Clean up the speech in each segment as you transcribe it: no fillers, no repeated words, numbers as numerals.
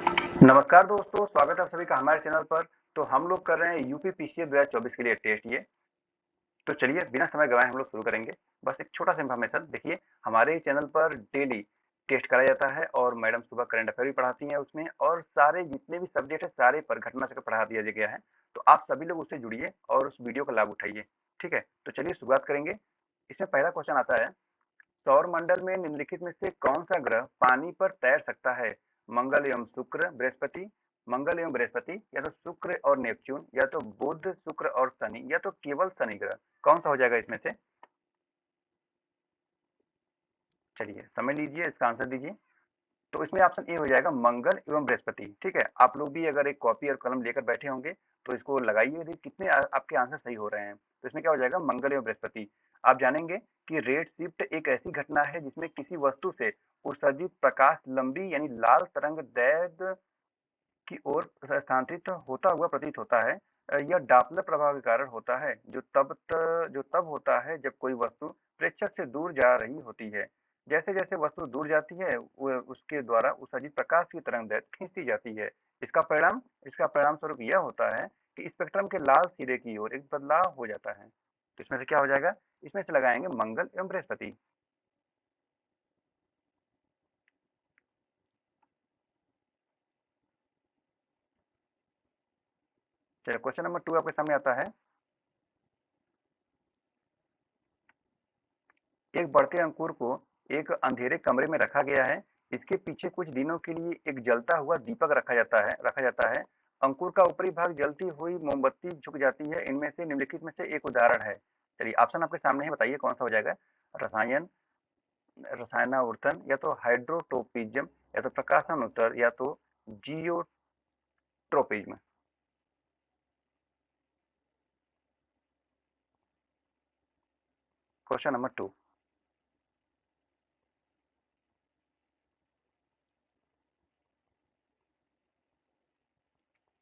नमस्कार दोस्तों, स्वागत है आप सभी का हमारे चैनल पर। तो हम लोग कर रहे हैं यूपी पीसीए 2024 के लिए टेस्ट ये। तो चलिए बिना समय गवाए हम लोग शुरू करेंगे। बस एक छोटा-सा इन्फॉर्मेशन देखिए, हमारे चैनल पर डेली टेस्ट कराया जाता है और मैडम सुबह करंट अफेयर भी पढ़ाती हैं उसमें और सारे जितने भी सब्जेक्ट है सारे पर घटना चक्र पढ़ा दिया गया है। तो आप सभी लोग उससे जुड़िए और उस वीडियो का लाभ उठाइए, ठीक है? तो चलिए शुरुआत करेंगे। इसमें पहला क्वेश्चन आता है, सौर मंडल में निम्नलिखित में से कौन सा ग्रह पानी पर तैर सकता है? मंगल एवं शुक्र, बृहस्पति, मंगल एवं बृहस्पति, या तो शुक्र और नेपच्यून, या तो बुध, शुक्र और शनि, या तो केवल शनि ग्रह। कौन सा हो जाएगा इसमें से? चलिए समय लीजिए, इसका आंसर दीजिए। तो इसमें ऑप्शन ए हो जाएगा मंगल एवं बृहस्पति। ठीक है, आप लोग भी अगर एक कॉपी और कलम लेकर बैठे होंगे तो इसको लगाइए, देखिए कितने आपके आंसर सही हो रहे हैं। तो इसमें क्या हो जाएगा, मंगल एवं बृहस्पति। आप जानेंगे कि रेड शिफ्ट एक ऐसी घटना है जिसमें किसी वस्तु से उत्सर्जित प्रकाश लंबी यानी लाल तरंग दैर्घ्य की ओर स्थानांतरित होता हुआ प्रतीत होता है। यह डॉपलर प्रभाव के कारण होता है, जो तब होता है जब कोई वस्तु प्रेक्षक से दूर जा रही होती है। जैसे जैसे वस्तु दूर जाती है उसके द्वारा उत्सर्जित प्रकाश की तरंगदैर्घ्य खींचती जाती है। इसका परिणाम स्वरूप यह होता है कि स्पेक्ट्रम के लाल सिरे की ओर एक बदलाव हो जाता है। तो इसमें से क्या हो जाएगा, इसमें से लगाएंगे मंगल एवं बृहस्पति। चलिए क्वेश्चन नंबर 2 आपके सामने आता है। एक बढ़ते अंकुर को एक अंधेरे कमरे में रखा गया है। इसके पीछे कुछ दिनों के लिए एक जलता हुआ दीपक रखा जाता है। अंकुर का ऊपरी भाग जलती हुई मोमबत्ती झुक जाती है। इनमें से निम्नलिखित में से एक उदाहरण है। चलिए ऑप्शन आपके सामने है, बताइए कौन सा हो जाएगा। रसायन रसायनावर्तन, या तो हाइड्रोटोपिज्म, या तो प्रकाशन उत्तर, या तो जियोट्रोपिज्म। Question number 2।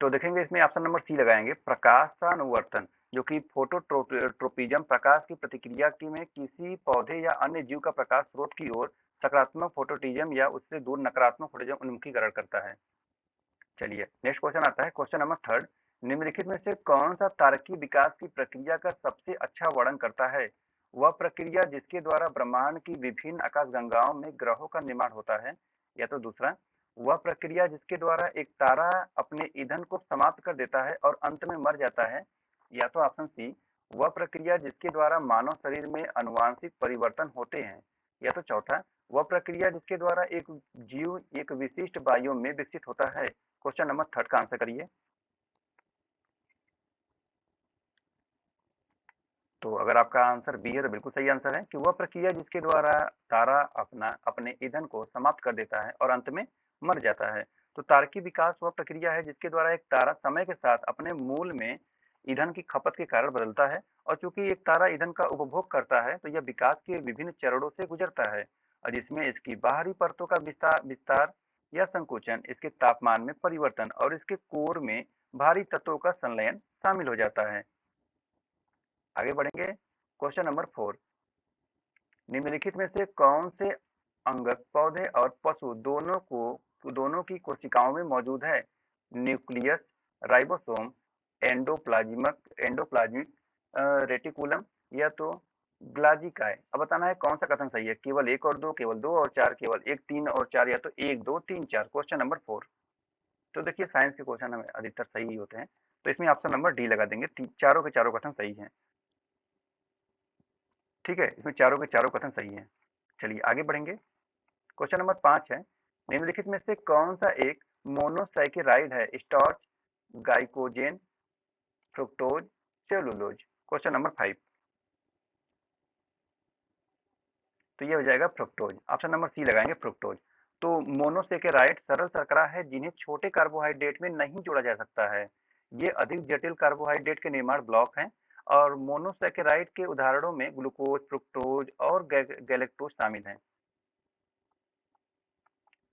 तो देखेंगे इसमें ऑप्शन नंबर सी लगाएंगे, प्रकाशानुवर्तन, जो कि फोटोट्रोपिज्म प्रकाश की प्रतिक्रिया की में किसी पौधे या अन्य जीव का प्रकाश स्रोत की ओर सकारात्मक फोटोटिज्म या उससे दूर नकारात्मक फोटोटिज्म उन्मुखीकरण करता है। चलिए नेक्स्ट क्वेश्चन आता है, क्वेश्चन नंबर 3। निम्नलिखित में से कौन सा तारकीय विकास की प्रक्रिया का सबसे अच्छा वर्णन करता है? वह प्रक्रिया जिसके द्वारा ब्रह्मांड की विभिन्न आकाशगंगाओं में ग्रहों का निर्माण होता है, या तो दूसरा, वह प्रक्रिया जिसके द्वारा एक तारा अपने ईंधन को समाप्त कर देता है और अंत में मर जाता है, या तो ऑप्शन सी, वह प्रक्रिया जिसके द्वारा मानव शरीर में अनुवांशिक परिवर्तन होते हैं, या तो चौथा, वह प्रक्रिया जिसके द्वारा एक जीव एक विशिष्ट वायु में विकसित होता है। क्वेश्चन नंबर 3 का आंसर करिए। तो अगर आपका आंसर बी है तो बिल्कुल सही आंसर है कि वह प्रक्रिया जिसके द्वारा तारा अपने ईंधन को समाप्त कर देता है और अंत में मर जाता है। तो तारकीय विकास वह प्रक्रिया है जिसके द्वारा एक तारा समय के साथ अपने मूल में ईंधन की खपत के कारण बदलता है, और चूंकि एक तारा ईंधन का उपभोग करता है तो यह विकास के विभिन्न चरणों से गुजरता है, और जिसमें इसकी बाहरी परतों का विस्तार विस्तार या संकुचन, इसके तापमान में परिवर्तन और इसके कोर में भारी तत्वों का संलयन शामिल हो जाता है। आगे बढ़ेंगे, क्वेश्चन नंबर 4। निम्नलिखित में से कौन से अंगक पौधे और पशु दोनों की कोशिकाओं में मौजूद है? न्यूक्लियस, राइबोसोम, एंडोप्लाज्मिक रेटिकुलम, या तो ग्लाजिकाए। अब बताना है कौन सा कथन सही है, केवल एक और दो, केवल दो और चार, केवल एक, तीन और चार, या तो एक, दो, तीन, चार। Question number 4। तो देखिए साइंस के क्वेश्चन हमें अधिकतर सही ही होते हैं, तो इसमें ऑप्शन नंबर डी लगा देंगे, चारों के चारों कथन सही हैं। ठीक है, इसमें चारों के चारों कथन सही हैं। चलिए आगे बढ़ेंगे, क्वेश्चन नंबर 5 है। निम्नलिखित में से कौन सा एक मोनोसैकेराइड है? Starch, glycogen, fructose, cellulose. Question number 5। तो ये हो जाएगा फ्रुक्टोज। ऑप्शन नंबर सी लगाएंगे, फ्रुक्टोज। तो मोनोसेकेराइड सरल शर्करा है जिन्हें छोटे कार्बोहाइड्रेट में नहीं जोड़ा जा सकता है। ये अधिक जटिल कार्बोहाइड्रेट के निर्माण ब्लॉक हैं, और मोनोसेकेराइड के उदाहरणों में ग्लूकोज, फ्रुक्टोज और गैलेक्टोज शामिल हैं।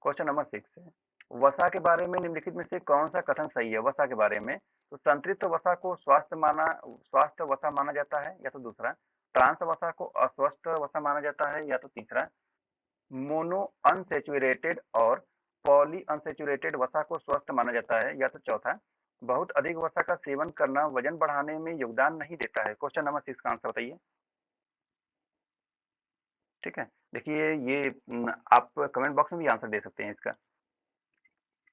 क्वेश्चन नंबर 6 है, वसा के बारे में निम्नलिखित में से कौन सा कथन सही है? वसा के बारे में, तो संतृप्त वसा को स्वास्थ्य वसा माना जाता है, या तो दूसरा, ट्रांस वसा को अस्वस्थ वसा माना जाता है, या तो तीसरा, मोनो अनसैचुरेटेड और पॉलीअनसैचुरेटेड वसा को स्वस्थ माना जाता है, या तो चौथा, बहुत अधिक वसा का सेवन करना वजन बढ़ाने में योगदान नहीं देता है। क्वेश्चन नंबर 6 का आंसर बताइए। ठीक है, देखिए ये आप कमेंट बॉक्स में भी आंसर दे सकते हैं इसका।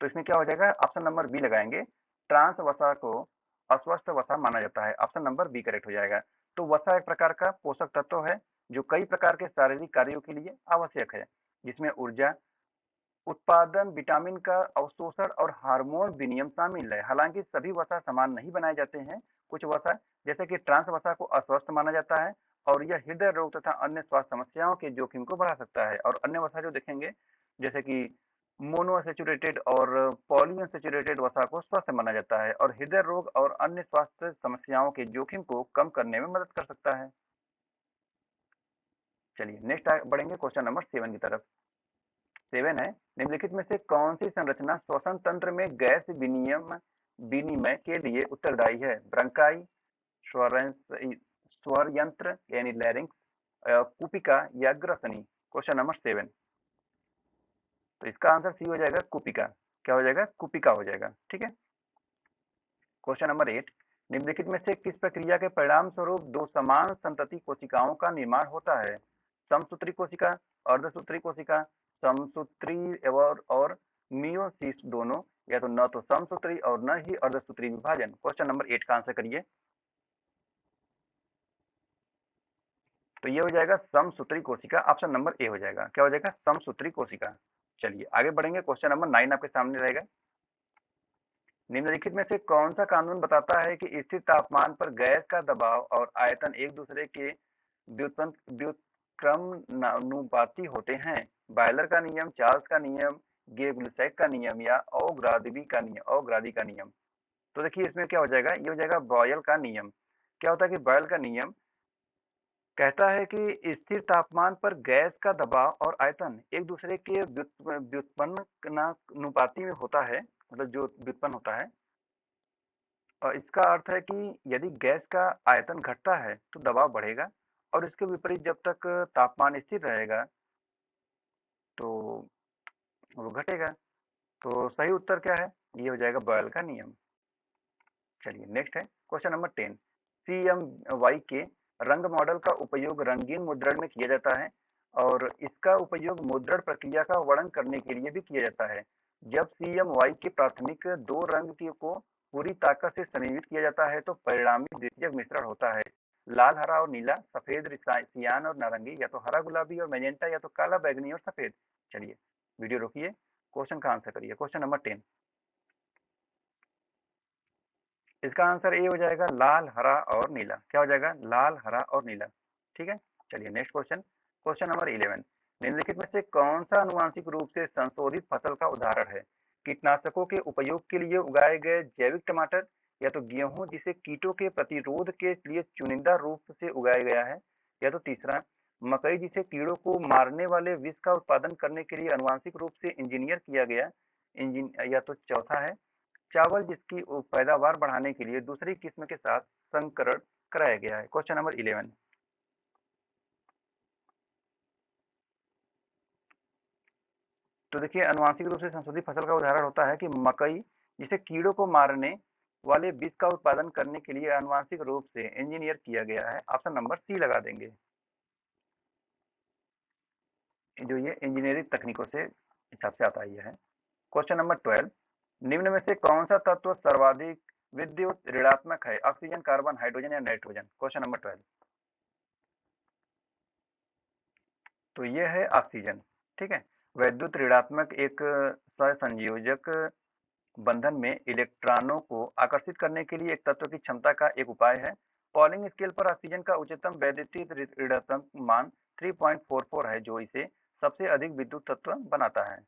तो इसमें क्या हो जाएगा, ऑप्शन नंबर बी लगाएंगे, ट्रांस वसा को अस्वस्थ वसा माना जाता है। ऑप्शन नंबर बी करेक्ट हो जाएगा। तो वसा एक प्रकार का पोषक तत्व है जो कई प्रकार के शारीरिक कार्यों के लिए आवश्यक है, जिसमें ऊर्जा उत्पादन, विटामिन का अवशोषण और हार्मोन विनियम शामिल है। हालांकि सभी वसा समान नहीं बनाए जाते हैं। कुछ वसा जैसे कि ट्रांस वसा को अस्वस्थ माना जाता है और यह हृदय रोग तथा अन्य स्वास्थ्य समस्याओं के जोखिम को बढ़ा सकता है, और अन्य वसा जो देखेंगे जैसे कि मोनोअनसैचुरेटेड और पॉलीअनसैचुरेटेड वसा को स्वस्थ माना जाता है और हृदय रोग और अन्य स्वास्थ्य समस्याओं के जोखिम को कम करने में मदद कर सकता है। चलिए नेक्स्ट बढ़ेंगे क्वेश्चन नंबर 7 की तरफ। 7 है, निम्नलिखित में से कौन सी संरचना श्वसन तंत्र में गैस विनियम विनिमय के लिए उत्तरदायी है? ब्रंकाई, स्वर यंत्र यानी लैरिंक्स, कुपिका या ग्रसनी। Question number 7। तो इसका आंसर सी हो जाएगा, कुपिका। क्या हो जाएगा? कुपिका हो जाएगा। ठीक है। क्वेश्चन नंबर 8, निम्नलिखित में से किस प्रक्रिया के परिणाम स्वरूप दो समान संतति कोशिकाओं का निर्माण होता है? समसूत्री कोशिका, अर्धसूत्री कोशिका, समसूत्री और मियोसिस दोनों, या तो न तो समसूत्री और न ही अर्धसूत्री विभाजन। क्वेश्चन नंबर 8 का आंसर करिए। तो ये हो जाएगा समसूत्री कोशिका। ऑप्शन नंबर ए हो जाएगा। क्या हो जाएगा? समसूत्री कोशिका। चलिए आगे बढ़ेंगे। क्वेश्चन नंबर 9 आपके सामने रहेगा। निम्नलिखित में से कौन सा कानून बताता है कि स्थिर तापमान पर गैस का दबाव और आयतन एक दूसरे के व्युत्क्रमानुपाती होते हैं? बायलर का नियम, चार्ल्स का नियम, गे-लुसैक का नियम या औग्रादी का नियम। तो देखिए इसमें क्या हो जाएगा, ये हो जाएगा बॉयल का नियम। क्या होता है कि बॉयल का नियम कहता है कि स्थिर तापमान पर गैस का दबाव और आयतन एक दूसरे के व्युत्पन्नानुपाती में होता है, मतलब जो व्युत्पन्न होता है। और इसका अर्थ है कि यदि गैस का आयतन घटता है तो दबाव बढ़ेगा, और इसके विपरीत जब तक तापमान स्थिर रहेगा तो वो घटेगा। तो सही उत्तर क्या है? ये हो जाएगा बॉयल का नियम। चलिए नेक्स्ट है क्वेश्चन नंबर 10। CMY के रंग मॉडल का उपयोग रंगीन मुद्रण में किया जाता है और इसका उपयोग मुद्रण प्रक्रिया का वर्णन करने के लिए भी किया जाता है। जब CMY के प्राथमिक दो रंग को पूरी ताकत से समन्वित किया जाता है तो परिणामी द्वितीयक मिश्रण होता है। लाल, हरा और नीला, सफेद, सियान और नारंगी, या तो हरा गुलाबी और मैजेंटा, या तो काला बैगनी और सफेद। चलिए वीडियो रोकिए, क्वेश्चन का आंसर करिए। Question number 10। इसका आंसर ए हो जाएगा, लाल, हरा और नीला। क्या हो जाएगा? लाल, हरा और नीला। ठीक है। चलिए नेक्स्ट क्वेश्चन, क्वेश्चन नंबर 11। निम्नलिखित में से कौन सा आनुवांशिक रूप से संशोधित फसल का उदाहरण है? कीटनाशकों के उपयोग के लिए उगाए गए जैविक टमाटर, या तो गेहूं जिसे कीटों के प्रतिरोध के लिए चुनिंदा रूप से उगाया गया है, या तो तीसरा मकई जिसे कीड़ों को मारने वाले विष का उत्पादन करने के लिए आनुवांशिक रूप से इंजीनियर किया गया, या तो चौथा है चावल जिसकी पैदावार बढ़ाने के लिए दूसरी किस्म के साथ संकरण कराया गया है। Question number 11। तो देखिए आनुवांशिक रूप से संशोधित फसल का उदाहरण होता है कि मकई जिसे कीड़ों को मारने वाले बीज का उत्पादन करने के लिए आनुवांशिक रूप से इंजीनियर किया गया है। ऑप्शन नंबर सी लगा देंगे, जो ये इंजीनियरिंग तकनीकों से हिसाब से आता है। Question number 12। निम्न में से कौन सा तत्व सर्वाधिक विद्युत ऋणात्मक है? ऑक्सीजन, कार्बन, हाइड्रोजन या नाइट्रोजन। Question number 12। तो ये है ऑक्सीजन। ठीक है। वैद्युत ऋणात्मक एक सहसंयोजक बंधन में इलेक्ट्रॉनों को आकर्षित करने के लिए एक तत्व की क्षमता का एक उपाय है। पॉलिंग स्केल पर ऑक्सीजन का उच्चतम वैद्युत ऋणात्मक मान 3.44 है, जो इसे सबसे अधिक विद्युत तत्व बनाता है।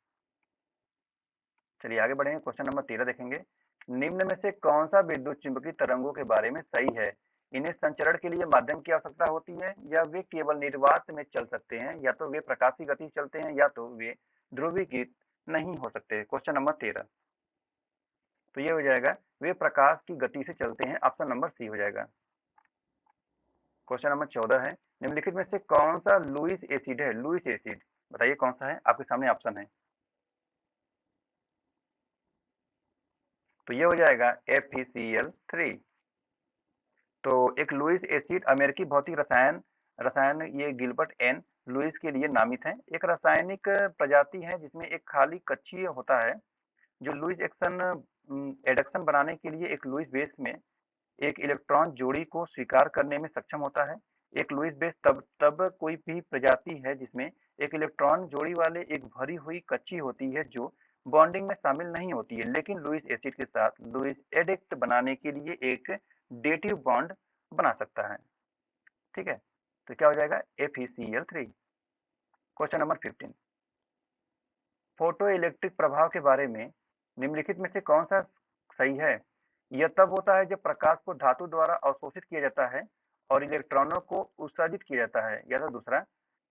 चलिए आगे बढ़ेंगे। क्वेश्चन नंबर 13 देखेंगे। निम्न में से कौन सा विद्युत चुंबकीय तरंगों के बारे में सही है? इन्हें संचरण के लिए माध्यम की आवश्यकता होती है, या वे केवल निर्वात में चल सकते हैं, या तो वे प्रकाश की गति से चलते हैं, या तो वे ध्रुवीकृत नहीं हो सकते। Question number 13। तो ये हो जाएगा वे प्रकाश की गति से चलते हैं। ऑप्शन नंबर सी हो जाएगा। क्वेश्चन नंबर 14 है, निम्नलिखित में से कौन सा लुईस एसिड है? लुईस एसिड बताइए कौन सा है? आपके सामने ऑप्शन है। तो ये हो जाएगा FeCl3। तो एक लुईस एसिड अमेरिकी भौतिक रसायन रसायन ये गिलबर्ट एन लुईस के लिए नामित है। एक रासायनिक प्रजाति है जिसमें एक खाली कक्षीय होता है जो लुईस एडक्शन बनाने के लिए एक लुईस बेस में एक इलेक्ट्रॉन जोड़ी को स्वीकार करने में सक्षम होता है। एक लुईस बेस तब तब कोई भी प्रजाति है जिसमें एक इलेक्ट्रॉन जोड़ी वाले एक भरी हुई कक्षी होती है जो बॉन्डिंग में शामिल नहीं होती है, लेकिन लुईस एसिड के साथ लुईस एडिक्ट बनाने के लिए एक डेटिव बॉन्ड बना सकता है। ठीक है, तो क्या हो जाएगा FeCl3। Question number 15, photo electric प्रभाव के बारे में निम्नलिखित में से कौन सा सही है? यह तब होता है जब प्रकाश को धातु द्वारा अवशोषित किया जाता है और इलेक्ट्रॉनों को उत्सर्जित किया जाता है। या तो दूसरा,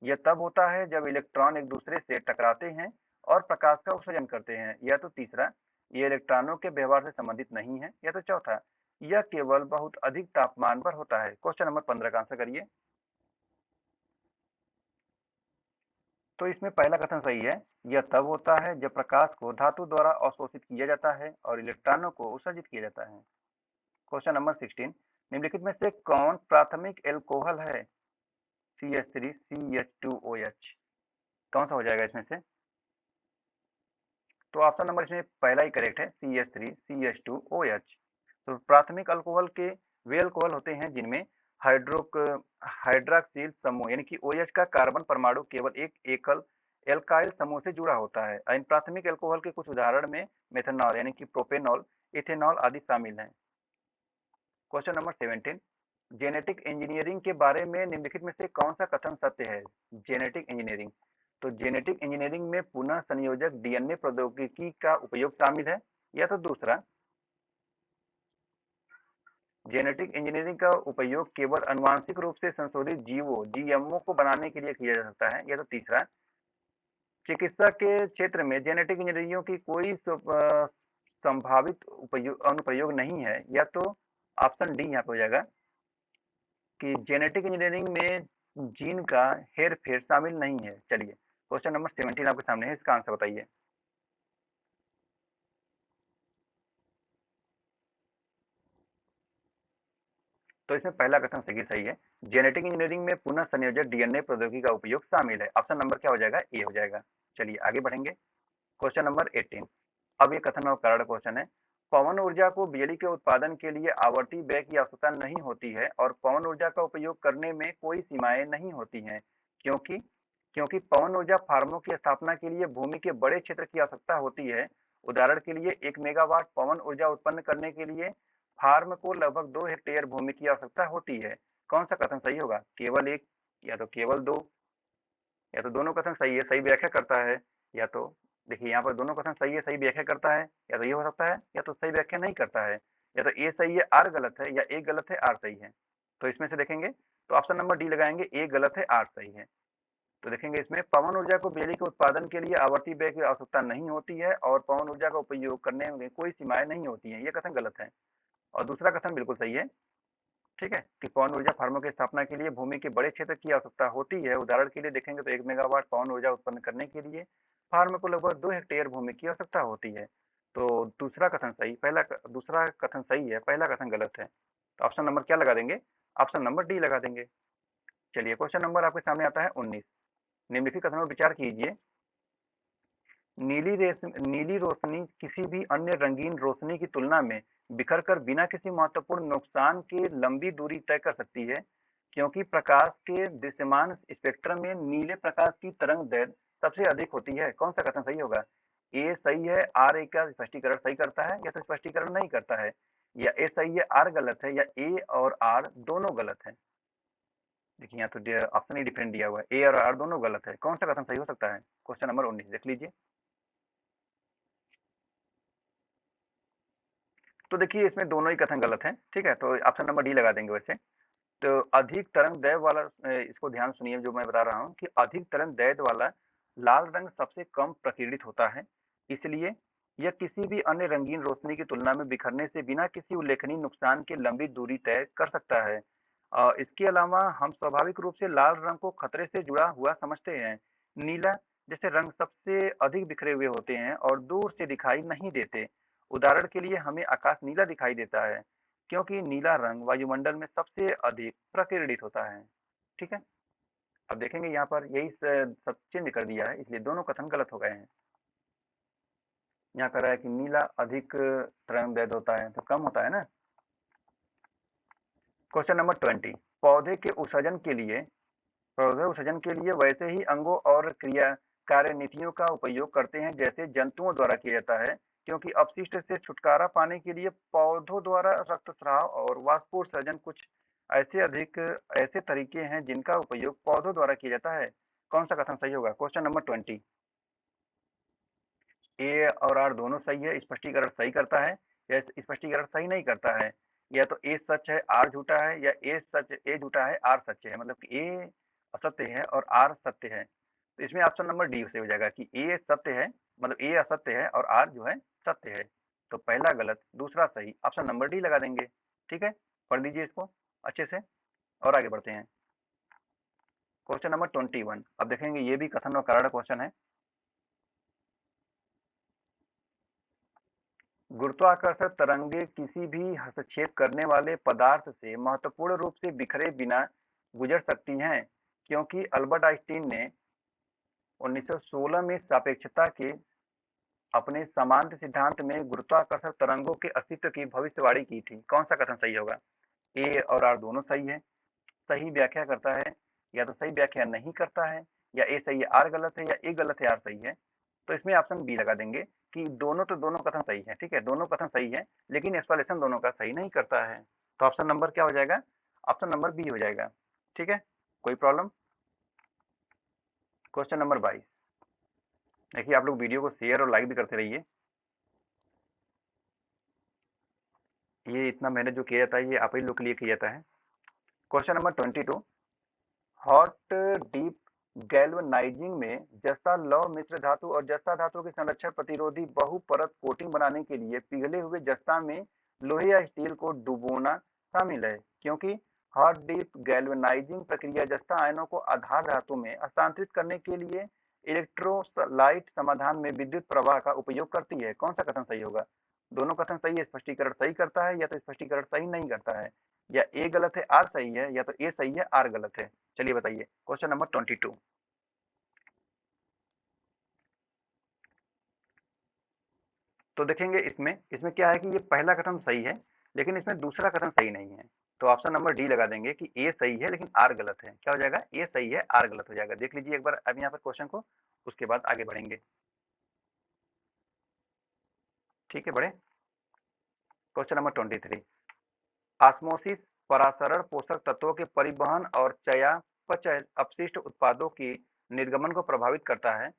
यह तब होता है जब इलेक्ट्रॉन एक दूसरे से टकराते हैं और प्रकाश का उत्सर्जन करते हैं। या तो तीसरा, ये इलेक्ट्रॉनों के व्यवहार से संबंधित नहीं है। या तो चौथा, यह केवल बहुत अधिक तापमान पर होता है। क्वेश्चन नंबर 15 का आंसर करिए। तो इसमें पहला कथन सही है। यह तब होता है जब प्रकाश को धातु द्वारा अवशोषित किया जाता है और इलेक्ट्रॉनों को उत्सर्जित किया जाता है। क्वेश्चन नंबर 16, निम्नलिखित में से कौन प्राथमिक एल्कोहल है? CH3CH2OH। कौन सा हो जाएगा इसमें से? तो ऑप्शन नंबर इसमें पहला ही करेक्ट है, CH3CH2OH। तो प्राथमिक अल्कोहल के वे अल्कोहल होते हैं जिनमें हाइड्रॉक्सिल समूह यानी कि OH का कार्बन परमाणु केवल एक एकल एल्काइल समूह से जुड़ा होता है। इन प्राथमिक अल्कोहल के कुछ उदाहरण में मेथनॉल यानी कि प्रोपेनॉल, इथेनॉल आदि शामिल हैं। क्वेश्चन नंबर 17, जेनेटिक इंजीनियरिंग के बारे में निम्नलिखित में से कौन सा कथन सत्य है? जेनेटिक इंजीनियरिंग, तो जेनेटिक इंजीनियरिंग में पुनः संयोजक डीएनए प्रौद्योगिकी का उपयोग शामिल है। या तो दूसरा, जेनेटिक इंजीनियरिंग का उपयोग केवल अनुवांशिक रूप से संशोधित जीवों जीएमओ को बनाने के लिए किया जा सकता है। या तो तीसरा, चिकित्सा के क्षेत्र में जेनेटिक इंजीनियरिंग की कोई संभावित अनुप्रयोग नहीं है। या तो ऑप्शन डी यहाँ पे हो जाएगा कि जेनेटिक इंजीनियरिंग में जीन का हेर फेर शामिल नहीं है। चलिए, क्वेश्चन नंबर 17 आपके सामने है, इसका आंसर बताइए। तो इसमें पहला कथन सही है। जेनेटिक इंजीनियरिंग में पुनः संयोजक डीएनए प्रौद्योगिकी का उपयोग शामिल है। ऑप्शन नंबर क्या हो जाएगा? ए हो जाएगा। चलिए आगे बढ़ेंगे। क्वेश्चन नंबर 18, अब ये कथन और कारण क्वेश्चन है। पवन ऊर्जा को बिजली के उत्पादन के लिए आवर्ती व्यय की आवश्यकता नहीं होती है और पवन ऊर्जा का उपयोग करने में कोई सीमाएं नहीं होती हैं, क्योंकि क्योंकि पवन ऊर्जा फार्मों की स्थापना के लिए भूमि के बड़े क्षेत्र की आवश्यकता होती है। उदाहरण के लिए 1 मेगावाट पवन ऊर्जा उत्पन्न करने के लिए फार्म को लगभग 2 हेक्टेयर भूमि की आवश्यकता होती है। कौन सा कथन सही होगा? केवल एक, या तो केवल दो, या तो दोनों कथन सही है, सही व्याख्या करता है। या तो देखिए यहाँ पर दोनों कथन सही है, सही व्याख्या करता है। या तो ये हो सकता है, या तो सही व्याख्या नहीं करता है। या तो ए सही है आर गलत है, या ए गलत है आर सही है। तो इसमें से देखेंगे तो ऑप्शन नंबर डी लगाएंगे, ए गलत है आर सही है। तो देखेंगे इसमें पवन ऊर्जा को बिजली के उत्पादन के लिए आवर्ती व्यय की आवश्यकता नहीं होती है और पवन ऊर्जा का उपयोग करने में कोई सीमाएं नहीं होती हैं, ये कथन गलत है। और दूसरा कथन बिल्कुल सही है। ठीक है, कि पवन ऊर्जा फार्मों की स्थापना के लिए भूमि के बड़े क्षेत्र की आवश्यकता होती है। उदाहरण के लिए देखेंगे तो 1 मेगावाट पवन ऊर्जा उत्पन्न करने के लिए फार्म को लगभग 2 हेक्टेयर भूमि की आवश्यकता होती है। तो दूसरा कथन सही, दूसरा कथन सही है, पहला कथन गलत है। तो ऑप्शन नंबर क्या लगा देंगे? ऑप्शन नंबर डी लगा देंगे। चलिए, क्वेश्चन नंबर आपके सामने आता है 19, निम्नलिखित कथनों पर विचार कीजिए। नीली रोशनी किसी भी अन्य रंगीन रोशनी की तुलना में बिखरकर बिना किसी महत्वपूर्ण नुकसान के लंबी दूरी तय कर सकती है, क्योंकि प्रकाश के दृश्यमान स्पेक्ट्रम में नीले प्रकाश की तरंग दैर्ध्य सबसे अधिक होती है। कौन सा कथन सही होगा? ए सही है, आर ए का स्पष्टीकरण सही करता है, या तो स्पष्टीकरण नहीं करता है। या ए सही है, आर गलत है, या ए और आर दोनों गलत है। देखिए यहाँ तो ऑप्शन ही डिफरेंट दिया हुआ है, ए और आर दोनों गलत है। कौन सा कथन सही हो सकता है? क्वेश्चन नंबर 19 देख लीजिए। तो देखिए इसमें दोनों ही कथन गलत हैं। ठीक है, तो ऑप्शन नंबर डी लगा देंगे वैसे। तो अधिक तरंग दैर्ध्य वाला इसको ध्यान सुनिए जो मैं बता रहा हूँ कि अधिक तरंग दैर्ध्य वाला लाल रंग सबसे कम प्रकीर्णित होता है, इसलिए यह किसी भी अन्य रंगीन रोशनी की तुलना में बिखरने से बिना किसी उल्लेखनीय नुकसान के लंबी दूरी तय कर सकता है। इसके अलावा हम स्वाभाविक रूप से लाल रंग को खतरे से जुड़ा हुआ समझते हैं। नीला जैसे रंग सबसे अधिक बिखरे हुए होते हैं और दूर से दिखाई नहीं देते। उदाहरण के लिए हमें आकाश नीला दिखाई देता है क्योंकि नीला रंग वायुमंडल में सबसे अधिक प्रकिरणित होता है। ठीक है, अब देखेंगे यहाँ पर यही सब चेंज कर दिया है, इसलिए दोनों कथन गलत हो गए हैं। यहाँ कह रहा है कि नीला अधिक तरंगदैर्घ्य होता है, तो कम होता है ना। क्वेश्चन नंबर 20, पौधे के उत्सर्जन के लिए पौधे उत्सर्जन के लिए वैसे ही अंगों और क्रिया कार्यनीतियों का उपयोग करते हैं जैसे जंतुओं द्वारा किया जाता है, क्योंकि अपशिष्ट से छुटकारा पाने के लिए पौधों द्वारा रक्तस्राव और वाष्पोत्सर्जन कुछ ऐसे तरीके हैं जिनका उपयोग पौधों द्वारा किया जाता है। कौन सा कथन सही होगा? क्वेश्चन नंबर 20, ए और आर दोनों सही है, स्पष्टीकरण सही करता है या स्पष्टीकरण सही नहीं करता है। या तो ए सच है आर झूठा है, या ए झूठा है आर सच है, मतलब कि ए असत्य है और आर सत्य है। तो इसमें ऑप्शन नंबर डी से हो जाएगा कि ए सत्य है, मतलब ए असत्य है और आर जो है सत्य है। तो पहला गलत, दूसरा सही, ऑप्शन नंबर डी लगा देंगे। ठीक है, पढ़ लीजिए इसको अच्छे से और आगे बढ़ते हैं। क्वेश्चन नंबर 21, अब देखेंगे ये भी कथन और कारण क्वेश्चन है। गुरुत्वाकर्षण तरंगें किसी भी हस्तक्षेप करने वाले पदार्थ से महत्वपूर्ण रूप से बिखरे बिना गुजर सकती हैं, क्योंकि अल्बर्ट आइंस्टीन ने 1916 में सापेक्षता के अपने समांतर सिद्धांत में गुरुत्वाकर्षण तरंगों के अस्तित्व की भविष्यवाणी की थी। कौन सा कथन सही होगा? ए और आर दोनों सही है, सही व्याख्या करता है, या तो सही व्याख्या नहीं करता है, या ए सही है आर गलत है, या ए गलत है आर सही है। तो इसमें ऑप्शन बी लगा देंगे कि दोनों कथन सही है। ठीक है, दोनों कथन सही है, लेकिन एक्सप्लेनेशन दोनों का सही नहीं करता है। तो ऑप्शन नंबर क्या हो जाएगा? ऑप्शन नंबर बी हो जाएगा। ठीक है, कोई प्रॉब्लम? क्वेश्चन नंबर 22, देखिए आप लोग वीडियो को शेयर और लाइक भी करते रहिए। ये इतना मेहनत जो किया जाता है ये आप ही लोग के लिए किया जाता है। Question number 22, hot deep galvanising में जस्ता लौह मिश्र धातु और जस्ता धातु के संरक्षण प्रतिरोधी बहुपरत कोटिंग बनाने के लिए पिघले हुए जस्ता में लोहे या स्टील को डुबोना शामिल है, क्योंकि हॉट डीप गैल्वेनाइजिंग प्रक्रिया जस्ता आयनों को आधार धातु में हस्तांतरित करने के लिए इलेक्ट्रोलाइट समाधान में विद्युत प्रवाह का उपयोग करती है। कौन सा कथन सही होगा? दोनों कथन सही है, स्पष्टीकरण सही करता है, या तो स्पष्टीकरण सही नहीं करता है। या ए गलत है आर सही है, या तो ए सही है आर गलत है। चलिए बताइए। क्वेश्चन नंबर 22, तो देखेंगे इसमें इसमें क्या है कि ये पहला कथन सही है, लेकिन इसमें दूसरा कथन सही नहीं है। तो ऑप्शन नंबर डी लगा देंगे कि ए सही है लेकिन आर गलत है। क्या हो जाएगा? ए सही है आर गलत हो जाएगा। देख लीजिए एक बार अब यहाँ पर क्वेश्चन को, उसके बाद आगे बढ़ेंगे। ठीक है, बढ़े। क्वेश्चन नंबर 23, ऑस्मोसिस परासरण पोषक तत्वों के परिवहन और चयापचय अपशिष्ट उत्पादों के निर्गमन को प्रभावित करता है,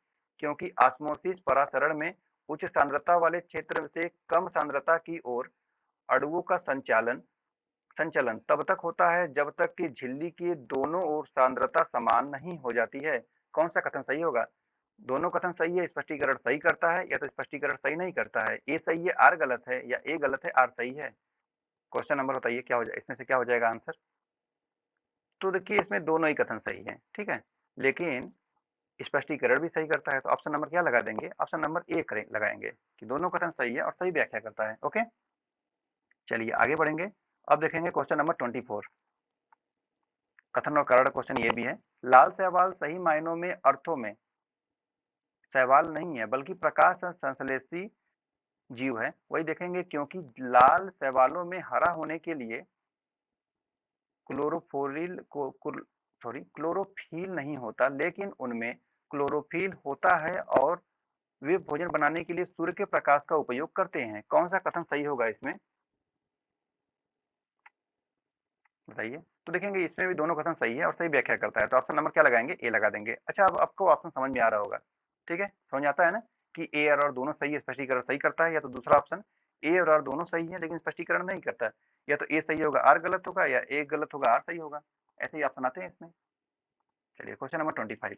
क्योंकि ऑस्मोसिस परासरण में उच्च सांद्रता वाले क्षेत्र से कम सांद्रता की ओर अणुओं का संचालन संचलन तब तक होता है जब तक कि झिल्ली की दोनों ओर सांद्रता समान नहीं हो जाती है। कौन सा कथन सही होगा? दोनों कथन सही है, स्पष्टीकरण सही करता है, या तो स्पष्टीकरण सही नहीं करता है। ए सही है आर गलत है, या ए गलत है आर सही है। क्वेश्चन नंबर बताइए क्या हो जाए, इसमें से क्या हो जाएगा आंसर? तो देखिए इसमें दोनों ही कथन सही है, ठीक है, लेकिन स्पष्टीकरण भी सही करता है। तो ऑप्शन नंबर क्या लगा देंगे? ऑप्शन नंबर ए करें लगाएंगे कि दोनों कथन सही है और सही व्याख्या करता है। ओके, चलिए आगे बढ़ेंगे। अब देखेंगे क्वेश्चन नंबर 24, कथन और कारण क्वेश्चन ये भी है। लाल शैवाल सही मायनों में अर्थों में शैवाल नहीं है, बल्कि प्रकाश संश्लेषी जीव है। वही देखेंगे, क्योंकि लाल शैवालों में हरा होने के लिए क्लोरोफोरिल को क्लोरोफिल नहीं होता, लेकिन उनमें क्लोरोफिल होता है और वे भोजन बनाने के लिए सूर्य के प्रकाश का उपयोग करते हैं। कौन सा कथन सही होगा इसमें? बताइए। तो देखेंगे इसमें भी दोनों कथन सही है और सही व्याख्या करता है। तो ऑप्शन नंबर क्या लगाएंगे? ए लगा देंगे। अच्छा, अब आपको ऑप्शन समझ में आ रहा होगा, ठीक है, समझ में आता है ना कि ए और आर दोनों सही है, स्पष्टीकरण सही करता है, या तो दूसरा ऑप्शन ए और आर दोनों सही है लेकिन स्पष्टीकरण नहीं करता है। या तो ए सही होगा आर गलत होगा, या ए गलत होगा आर सही होगा। ऐसे ही ऑप्शन आते हैं इसमें। चलिए क्वेश्चन नंबर 25,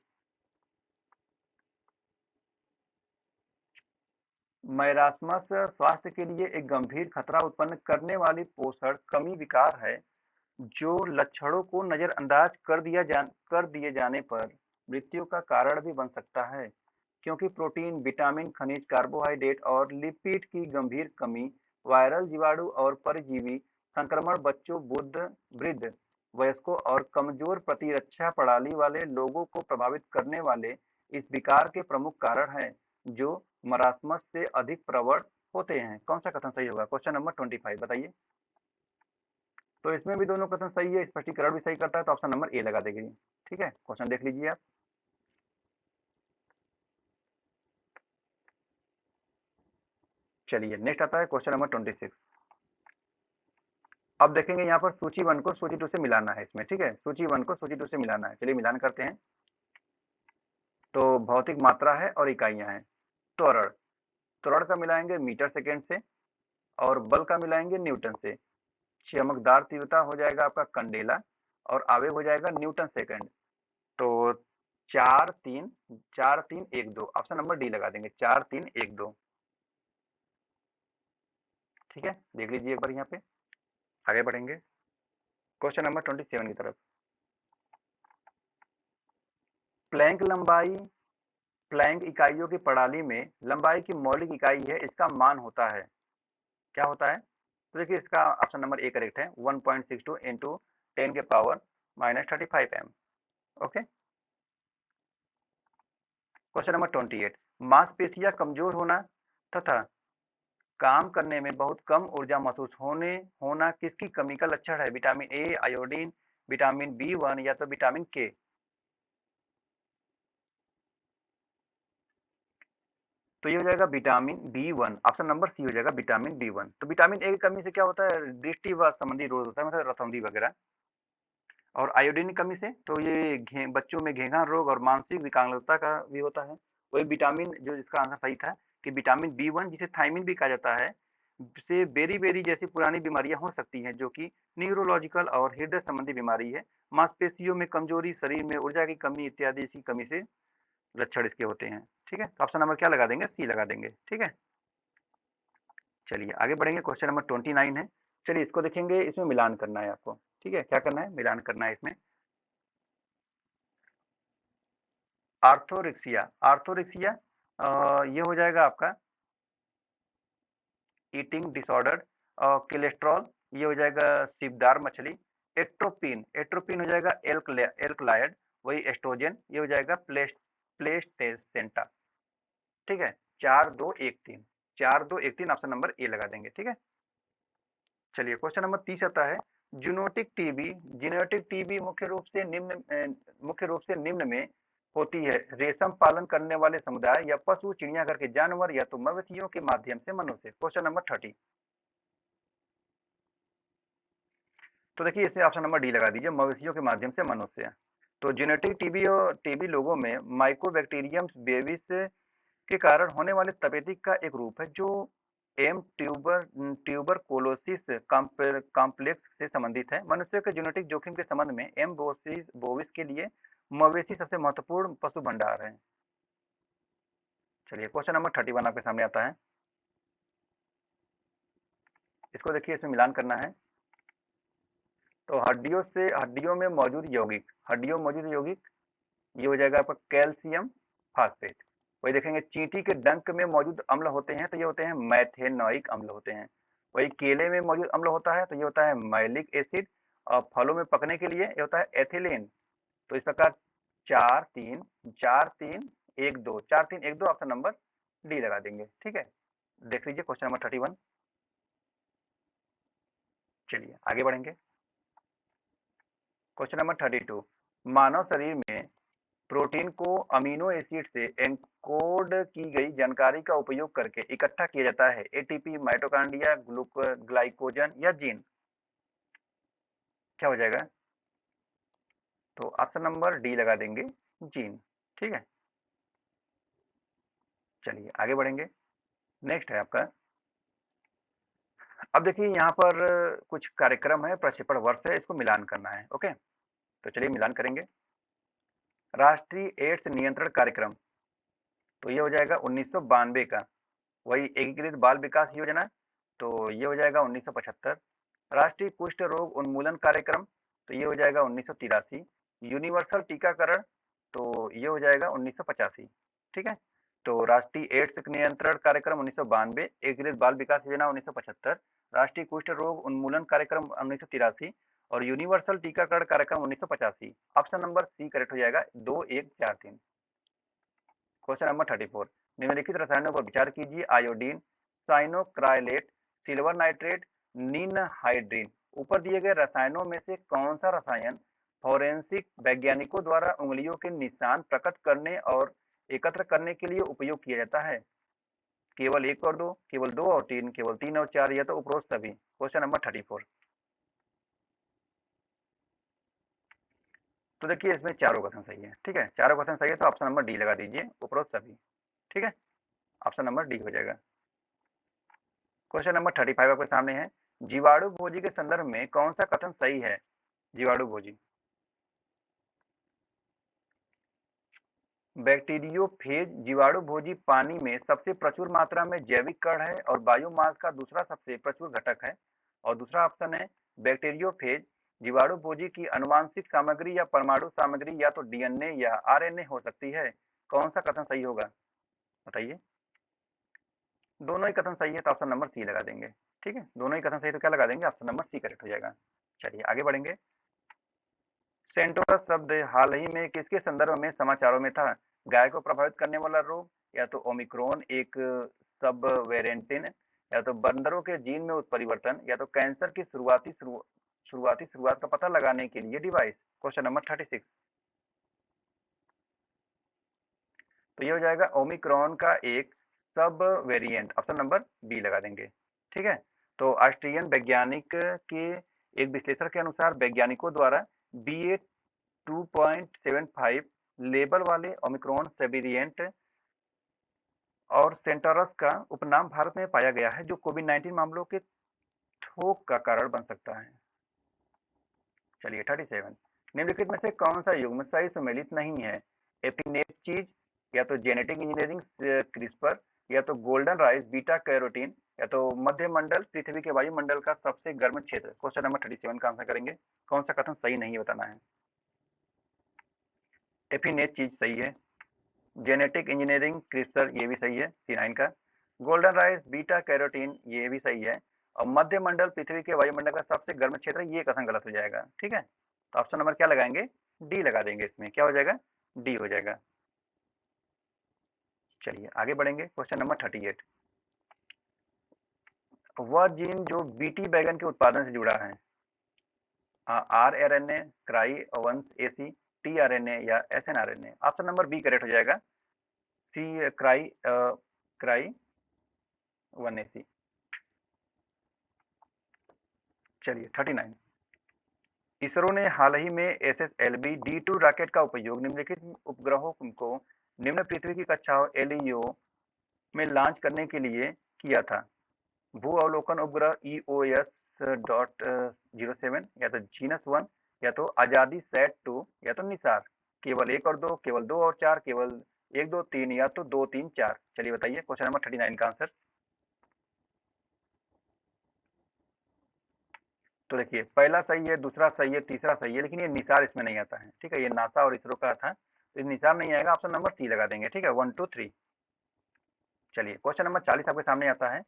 मैरास्मस स्वास्थ्य के लिए एक गंभीर खतरा उत्पन्न करने वाली पोषण कमी विकार है, जो लक्षणों को नजरअंदाज कर दिए जाने पर मृत्यु का कारण भी बन सकता है। क्योंकि प्रोटीन, विटामिन, खनिज, कार्बोहाइड्रेट और लिपिड की गंभीर कमी वायरल जीवाणु और परजीवी संक्रमण बच्चों, वृद्ध, वयस्कों और कमजोर प्रतिरक्षा प्रणाली वाले लोगों को प्रभावित करने वाले इस विकार के प्रमुख कारण हैं, जो मरासमस से अधिक प्रवण होते हैं। कौन सा कथन सही होगा? क्वेश्चन नंबर 25 बताइए। तो इसमें भी दोनों कथन सही है, स्पष्टीकरण भी सही करता है, तो ऑप्शन नंबर ए लगा देंगे। ठीक है, क्वेश्चन देख लीजिए आप। चलिए नेक्स्ट आता है क्वेश्चन नंबर 26। अब देखेंगे यहाँ पर सूची 1 को सूची 2 से मिलाना है इसमें। ठीक है, सूची 1 को सूची 2 से मिलाना है। चलिए मिलान करते हैं। तो भौतिक मात्रा है और इकाइयां हैं। त्वरण, त्वरण का मिलाएंगे मीटर सेकेंड से, और बल का मिलाएंगे न्यूटन से। चमकदार तीव्रता हो जाएगा आपका कंडेला, और आवेग हो जाएगा न्यूटन सेकंड। तो 4 3 ऑप्शन नंबर डी लगा देंगे। 4 3 1 2। ठीक है, देख लीजिए एक बार यहाँ पे। आगे बढ़ेंगे क्वेश्चन नंबर 27 की तरफ। प्लैंक लंबाई, प्लैंक इकाइयों की प्रणाली में लंबाई की मौलिक इकाई है, इसका मान होता है, क्या होता है? तो देखिए इसका ऑप्शन नंबर ए करेक्ट है, 1.62 into 10⁻⁻35 m। Okay, question number 28। मांसपेशियां कमजोर होना तथा काम करने में बहुत कम ऊर्जा महसूस होना किसकी कमी का लक्षण है? Vitamin A, iodine, vitamin B1 या तो विटामिन के। तो ये हो जाएगा vitamin B1, option number C हो जाएगा विटामिन B1। तो विटामिन ए की कमी से क्या होता है? दृष्टि व संबंधी रोग होता है, मतलब रतौंधी वगैरह। और आयोडीन की कमी से तो ये बच्चों में घेंघा रोग और मानसिक विकलांगता का भी होता है। वही विटामिन, जो इसका आंसर सही था कि विटामिन B1 जिसे थायमिन भी कहा जाता है, से बेरी-बेरी जैसी पुरानी बीमारियां हो सकती हैं, जो कि न्यूरोलॉजिकल और हृदय संबंधी बीमारी है। मांसपेशियों में कमजोरी, शरीर में ऊर्जा की कमी इत्यादि इसकी कमी से लक्षण इसके होते हैं। ठीक है, तो ऑप्शन नंबर क्या लगा देंगे? सी लगा देंगे। ठीक है, चलिए आगे बढ़ेंगे। क्वेश्चन नंबर 29 है। चलिए इसको देखेंगे, इसमें मिलान करना है आपको। ठीक है, क्या करना है? मिलान करना है इसमें। आर्थोरिक्सिया, आर्थोरिक्सिया ये हो जाएगा आपका ईटिंग डिसऑर्डर। कोलेस्ट्रॉल ये हो जाएगा सीपदार मछली। एट्रोपिन, एट्रोपिन हो जाएगा एल्कलॉइड। वही एस्ट्रोजन ये हो जाएगा प्लेस्टेसेंटा। ठीक है, 4 2 1 3, 4 2 1 3 ऑप्शन नंबर ए लगा देंगे। ठीक है, चलिए क्वेश्चन नंबर 30 आता है। जूनोटिक टीबी, जीनोटिक टीबी मुख्य रूप से निम्न में होती है। रेशम पालन करने वाले समुदाय या पशु, चिड़ियाघर के जानवर या तो मवेशियों के माध्यम से मनुष्य। Question number 30। तो देखिए इसमें ऑप्शन नंबर डी लगा दीजिए, मवेशियों के माध्यम से मनुष्य। तो जेनेटिक टीबी और टीबी लोगों में माइकोबैक्टीरियम बेविस के कारण होने वाले तपेदिक का एक रूप है, जो एम ट्यूबरकुलोसिस कॉम्प्लेक्स से संबंधित है। मनुष्यों के जेनेटिक जोखिम के संबंध में एम बोविस के लिए मवेशी सबसे महत्वपूर्ण पशु भंडार है। चलिए क्वेश्चन नंबर 31 आपके सामने आता है। इसको देखिए, इसमें मिलान करना है। तो हड्डियों में मौजूद यौगिक, हड्डियों में मौजूद यौगिक ये हो जाएगा आपका कैल्शियम फास्फेट। वही देखेंगे चींटी के डंक में मौजूद अम्ल होते हैं, तो ये होते हैं मैथेनोइक अम्ल होते हैं। वही केले में मौजूद अम्ल होता है, तो ये होता है मैलिक एसिड। और फलों में पकने के लिए ये होता है एथिलीन। तो इस प्रकार 4 3 4 3 1 2 ऑप्शन नंबर डी लगा देंगे। ठीक है, देख लीजिए क्वेश्चन नंबर 31। चलिए आगे बढ़ेंगे। Question number 32। मानव शरीर में प्रोटीन को अमीनो एसिड से एन्कोड की गई जानकारी का उपयोग करके इकट्ठा किया जाता है। एटीपी, माइटोकॉन्ड्रिया, ग्लाइकोजन या जीन। क्या हो जाएगा? तो ऑप्शन नंबर डी लगा देंगे, जीन। ठीक है, चलिए आगे बढ़ेंगे। नेक्स्ट है आपका। अब देखिए यहाँ पर कुछ कार्यक्रम है, प्रक्षेपण वर्ष है, इसको मिलान करना है। ओके, तो चलिए मिलान करेंगे। राष्ट्रीय एड्स नियंत्रण कार्यक्रम, तो ये हो जाएगा 1992 का। वही एकीकृत बाल विकास योजना, तो ये हो जाएगा 1975। राष्ट्रीय कुष्ठ रोग उन्मूलन कार्यक्रम, तो ये हो जाएगा 1983। यूनिवर्सल टीकाकरण, तो ये हो जाएगा 1985। ठीक है, तो राष्ट्रीय एड्स नियंत्रण कार्यक्रम 1992, एकीकृत बाल विकास योजना 1975, राष्ट्रीय कुष्ठ रोग उन्मूलन कार्यक्रम 1983 और यूनिवर्सल टीकाकरण कार्यक्रम 1985। ऑप्शन नंबर सी करेक्ट हो जाएगा 2143। क्वेश्चन नंबर 34, निम्नलिखित रसायनों पर विचार कीजिए। Iodine, cyanoacrylate, silver nitrate, ninhydrin. ऊपर दिए गए रसायनों में से कौन सा रसायन फोरेंसिक वैज्ञानिकों द्वारा उंगलियों के निशान प्रकट करने और एकत्र करने के लिए उपयोग किया जाता है? केवल एक और दो, केवल दो और तीन, केवल तीन और चार, या तो उपरोक्त सभी। Question number 34। तो देखिए इसमें चारों कथन सही है। ठीक है, चारों कथन सही है तो ऑप्शन नंबर डी लगा दीजिए, उपरोक्त सभी। ठीक है, ऑप्शन नंबर डी हो जाएगा। क्वेश्चन नंबर 35 आपके सामने है। जीवाणु भोजी के संदर्भ में कौन सा कथन सही है? जीवाणु भोजी, बैक्टीरियोफेज जीवाणु भोजी पानी में सबसे प्रचुर मात्रा में जैविक कण है और बायोमास का दूसरा सबसे प्रचुर घटक है। और दूसरा ऑप्शन है बैक्टीरियोफेज जीवाणु भोजी की अनुवांशिक सामग्री या परमाणु सामग्री या तो डीएनए या आरएनए हो सकती है। कौन सा कथन सही होगा बताइए? दोनों ही कथन सही है तो ऑप्शन नंबर सी लगा देंगे। ठीक है, दोनों ही कथन सही तो क्या लगा देंगे? ऑप्शन नंबर सी करेक्ट हो जाएगा। चलिए आगे बढ़ेंगे। सेंटोरस शब्द हाल ही में किसके संदर्भ में समाचारों में था? गाय को प्रभावित करने वाला रोग, या तो ओमिक्रॉन एक सब वेरिएंटिन, या तो बंदरों के जीन में उत्परिवर्तन, या तो कैंसर की शुरुआत का पता लगाने के लिए डिवाइस। Question number 36। तो ये हो जाएगा ओमिक्रॉन का एक सब वेरिएंट, ऑप्शन नंबर बी लगा देंगे। ठीक है, तो ऑस्ट्रियन वैज्ञानिक के एक विश्लेषण के अनुसार वैज्ञानिकों द्वारा BA 2.75 लेबल वाले ओमिक्रॉन वेरिएंट और सेंटरस का उपनाम भारत में पाया गया है, जो कोविड-19 मामलों के थोक का कारण बन सकता है। चलिए 37, निम्नलिखित में से कौन सा युग्म सही सुमेलित नहीं है? एपिनेपचीज, या तो जेनेटिक इंजीनियरिंग क्रिस्पर, या तो गोल्डन राइस बीटा कैरोटीन, या तो मध्य मंडल पृथ्वी के वायुमंडल का सबसे गर्म क्षेत्र। क्वेश्चन नंबर 37 का आंसर करेंगे। कौन सा कथन सही नहीं बताना है? एफिनेट चीज सही है, जेनेटिक इंजीनियरिंग क्रिस्पर ये भी सही है C9 का, गोल्डन राइस बीटा कैरोटीन ये भी सही है, और मध्य मंडल पृथ्वी के वायुमंडल का सबसे गर्म क्षेत्र ये कथन गलत हो जाएगा। ठीक है, तो ऑप्शन नंबर क्या लगाएंगे? डी लगा देंगे। इसमें क्या हो जाएगा? डी हो जाएगा। चलिए आगे बढ़ेंगे। क्वेश्चन नंबर 38, वह जीन जो बीटी बैगन के उत्पादन से जुड़ा है? RNA, क्राई वंश AC, tRNA या SNRNA। Option number B correct हो जाएगा, सी क्राई 1AC। चलिए 39, इसरो ने हाल ही में SSLV D2 रॉकेट का उपयोग निम्नलिखित उपग्रहों को निम्न पृथ्वी की कक्षाओं LEO में लॉन्च करने के लिए किया था। भू अवलोकन उपग्रह EOS.07, या तो जीनस 1, या तो आजादी सेट 2, या तो निसार। केवल एक और दो, केवल दो और चार, केवल एक दो तीन, या तो दो तीन चार। चलिए बताइए क्वेश्चन नंबर 39 का आंसर। तो देखिए पहला सही है, दूसरा सही है, तीसरा सही है, लेकिन ये निसार इसमें नहीं आता है। ठीक है, ये नासा और इसरो का था, तो ये निसार नहीं आएगा। ऑप्शन नंबर सी लगा देंगे। ठीक है, 1 2 3। चलिए क्वेश्चन नंबर 40 आपके सामने आता है।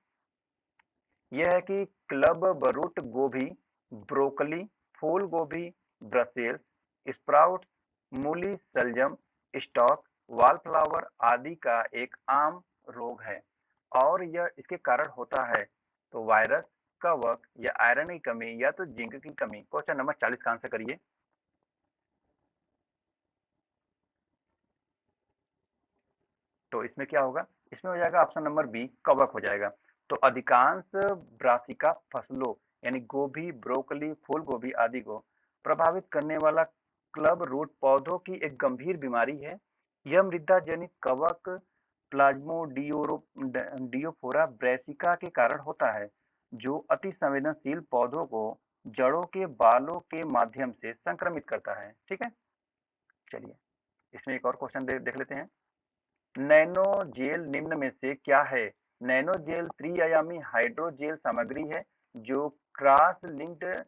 यह है कि क्लब बरूट गोभी, ब्रोकली, फूल गोभी, ब्रसेल्स स्प्राउट, मूली, सलजम, स्टॉक, वालफ्लावर आदि का एक आम रोग है और यह इसके कारण होता है तो वायरस, कवक या आयरन की कमी, या तो जिंक की कमी। क्वेश्चन नंबर 40 का आंसर करिए। तो इसमें क्या होगा? इसमें हो जाएगा ऑप्शन नंबर बी, कवक हो जाएगा। तो अधिकांश ब्रासिका फसलों यानी गोभी, ब्रोकली, फूल गोभी आदि को प्रभावित करने वाला क्लब रूट पौधों की एक गंभीर बीमारी है। यह मृदा जनित कवक डियोफोरा ब्रैसिका के कारण होता है, जो अति संवेदनशील पौधों को जड़ों के बालों के माध्यम से संक्रमित करता है। ठीक है, चलिए इसमें एक और क्वेश्चन देख लेते हैं। नैनो जेल निम्न में से क्या है? नैनो जेल त्रिआयामी हाइड्रोजेल सामग्री है जो क्रॉस लिंक्ड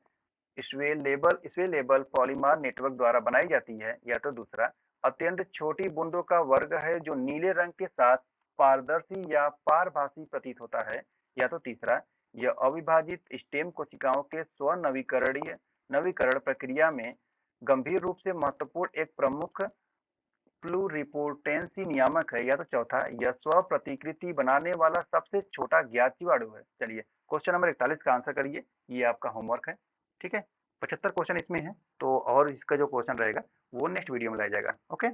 स्वेलेबल पॉलीमर नेटवर्क द्वारा बनाई जाती है, या तो दूसरा अत्यंत छोटी बूंदों का वर्ग है जो नीले रंग के साथ पारदर्शी या पारभासी प्रतीत होता है, या तो तीसरा, यह अविभाजित स्टेम कोशिकाओं के स्व-नवीकरणीय नवीकरण प्रक्रिया में गंभीर रूप से महत्वपूर्ण एक प्रमुख प्लुरिपोटेंसी नियामक है, या तो चौथा, यह स्व-प्रतिकृति बनाने वाला सबसे छोटा ज्ञात जीवाणु है। चलिए, क्वेश्चन नंबर 41 का आंसर करिए, ये आपका होमवर्क है, ठीक है? 75 क्वेश्चन इसमें है, तो और इसका जो क्वेश्चन रहेगा, वो नेक्स्ट वीडियो में लाया जाएगा, ओके?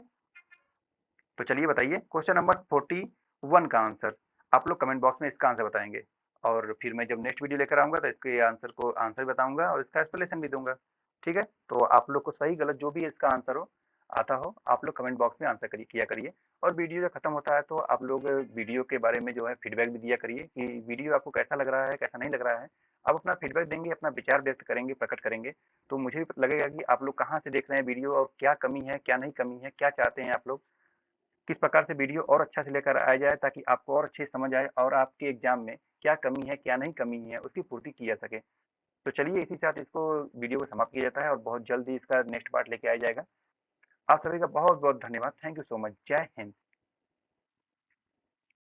तो चलिए बताइए क्वेश्चन नंबर 41 का आंसर। आप लोग कमेंट बॉक्स में इसका आंसर बताएँगे और फिर मैं जब नेक्स्ट वीडियो लेकर आऊँगा तो इसके आंसर बताऊँगा और इसका एक्सप्लेनेशन भी दूँगा। ठीक है? तो आप लोग को सही गलत जो भी इसका आंसर हो, आता हो, आप लोग कमेंट बॉक्स में आंसर किया करिए और वीडियो जब खत्म होता है तो आप लोग वीडियो के बारे में जो है फीडबैक भी दिया करिए कि वीडियो आपको कैसा लग रहा है, कैसा नहीं लग रहा है। आप अपना फीडबैक देंगे, अपना विचार व्यक्त करेंगे, प्रकट करेंगे, तो मुझे भी लगेगा कि आप लोग कहाँ से देख रहे हैं वीडियो और क्या कमी है, क्या नहीं कमी है, क्या चाहते हैं आप लोग। किस प्रकार से वीडियो और अच्छा से लेकर आया जाए ताकि आपको और अच्छे से समझ आए और आपके एग्जाम में क्या कमी है, क्या नहीं कमी है, उसकी पूर्ति की जा सके। तो चलिए इसी के साथ इसको वीडियो को समाप्त किया जाता है और बहुत जल्द ही इसका नेक्स्ट पार्ट लेके आया जाएगा। आप सभी का बहुत-बहुत धन्यवाद। Thank you so much. जय हिंद।